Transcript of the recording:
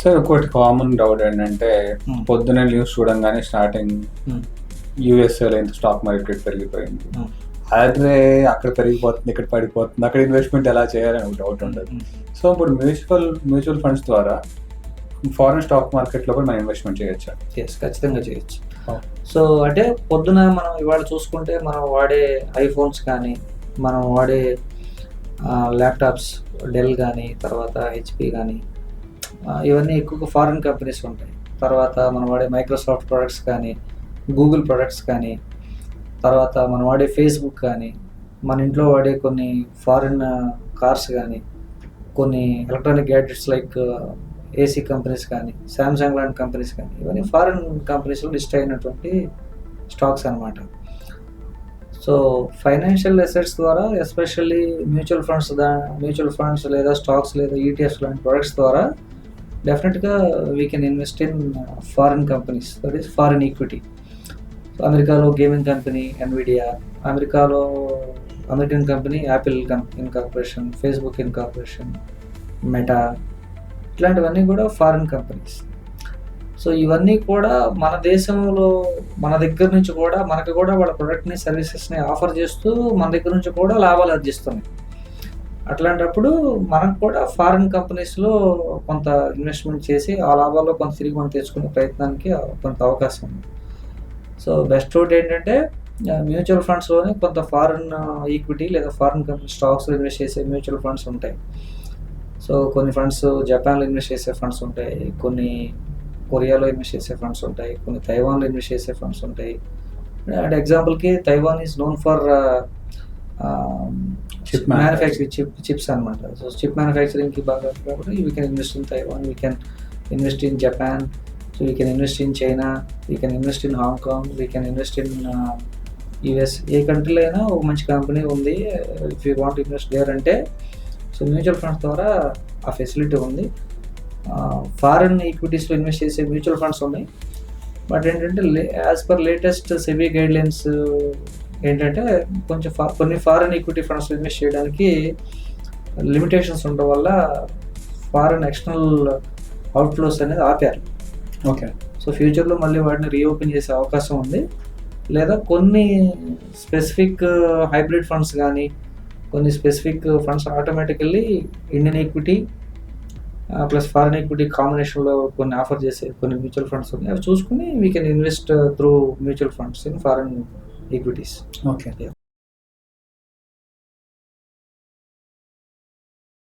Sir ఒకటి common doubt ఏంటంటే Hmm. పొద్దున్న న్యూస్ చూడంగానే స్టార్టింగ్ Hmm. యూఎస్ఏలో ఇంత స్టాక్ మార్కెట్ పెరిగిపోయింది, Hmm. అదే అక్కడ పెరిగిపోతుంది ఇక్కడ పడిపోతుంది, అక్కడ ఇన్వెస్ట్మెంట్ ఎలా చేయాలని ఒక డౌట్ ఉంటుంది. సో ఇప్పుడు మ్యూచువల్ ఫండ్స్ ద్వారా ఫారెన్ స్టాక్ మార్కెట్లో కూడా మనం ఇన్వెస్ట్మెంట్ చేయొచ్చా? ఎస్, ఖచ్చితంగా చేయొచ్చు. Oh. సో అంటే పొద్దున మనం ఇవాళ చూసుకుంటే మనం వాడే ఐఫోన్స్ కానీ, మనం వాడే ల్యాప్టాప్స్ డెల్ కానీ, తర్వాత హెచ్పి కానీ, ఇవన్నీ ఎక్కువగా ఫారిన్ కంపెనీస్ ఉంటాయి. తర్వాత మనం వాడే మైక్రోసాఫ్ట్ ప్రొడక్ట్స్ కానీ, గూగుల్ ప్రొడక్ట్స్ కానీ, తర్వాత మనం వాడే ఫేస్బుక్ కానీ, మన ఇంట్లో వాడే కొన్ని ఫారిన్ కార్స్ కానీ, కొన్ని electronic gadgets like AC companies కానీ, శాంసంగ్ లాంటి కంపెనీస్ కానీ, ఇవన్నీ ఫారిన్ కంపెనీస్లో లిస్ట్ అయినటువంటి స్టాక్స్ అన్నమాట. సో ఫైనాన్షియల్ అసెట్స్ ద్వారా ఎస్పెషల్లీ మ్యూచువల్ ఫండ్స్ లేదా స్టాక్స్ లేదా ఈటీఎఫ్స్ లాంటి ప్రొడక్ట్స్ ద్వారా డెఫినెట్గా we can invest in foreign companies, that is foreign equity. అమెరికాలో గేమింగ్ కంపెనీ ఎన్విడియా, అమెరికాలో American company Apple incorporation, Facebook incorporation, meta, ఇట్లాంటివన్నీ కూడా ఫారిన్ కంపెనీస్. సో ఇవన్నీ కూడా మన దేశంలో మన దగ్గర నుంచి కూడా మనకి కూడా వాళ్ళ ప్రొడక్ట్ని సర్వీసెస్ని ఆఫర్ చేస్తూ మన దగ్గర నుంచి కూడా లాభాలు ఆర్జిస్తున్నాయి. అట్లాంటప్పుడు మనకు కూడా ఫారిన్ కంపెనీస్లో కొంత ఇన్వెస్ట్మెంట్ చేసి ఆ లాభాల్లో కొంత తిరిగి మనం తెచ్చుకునే ప్రయత్నానికి కొంత అవకాశం ఉంది. సో బెస్ట్ రూట్ ఏంటంటే మ్యూచువల్ ఫండ్స్లోనే కొంత ఫారిన్ ఈక్విటీ లేదా ఫారిన్ కంపెనీ స్టాక్స్లో ఇన్వెస్ట్ చేసే మ్యూచువల్ ఫండ్స్ ఉంటాయి. సో కొన్ని ఫండ్స్ జపాన్లో ఇన్వెస్ట్ చేసే ఫండ్స్ ఉంటాయి, కొన్ని కొరియాలో ఇన్వెస్ట్ చేసే ఫండ్స్ ఉంటాయి, కొన్ని తైవాన్లో ఇన్వెస్ట్ చేసే ఫండ్స్ ఉంటాయి. అండ్ ఎగ్జాంపుల్కి Taiwan is known for manufacturing chips అనమాట. సో చిప్ మ్యానుఫ్యాక్చరింగ్కి బాగా కాబట్టి we can invest in Taiwan, we can invest in Japan, so we can invest in China, we can invest in Hong Kong, we can invest in US. ఏ కంట్రీలో అయినా ఒక మంచి company ఉంది, if you want invest there అంటే so mutual funds ద్వారా ఆ facility ఉంది. ఫారిన్ ఈక్విటీస్లో ఇన్వెస్ట్ చేసే మ్యూచువల్ ఫండ్స్ ఉన్నాయి. బట్ ఏంటంటే as per latest SEBI guidelines ఏంటంటే కొంచెం కొన్ని ఫారిన్ ఈక్విటీ ఫండ్స్లో ఇన్వెస్ట్ చేయడానికి లిమిటేషన్స్ ఉండడం వల్ల ఫారిన్ ఎక్స్టర్నల్ అవుట్ఫ్లోస్ అనేది ఆపారు. ఓకే. సో ఫ్యూచర్లో మళ్ళీ వాటిని రీఓపెన్ చేసే అవకాశం ఉంది. లేదా కొన్ని స్పెసిఫిక్ హైబ్రిడ్ ఫండ్స్ కానీ, కొన్ని specific funds automatically Indian equity plus foreign equity కాంబినేషన్లో కొన్ని ఆఫర్ చేసే కొన్ని మ్యూచువల్ ఫండ్స్ ఉన్నాయి. అవి చూసుకుని we can invest through mutual funds in foreign equities. Okay.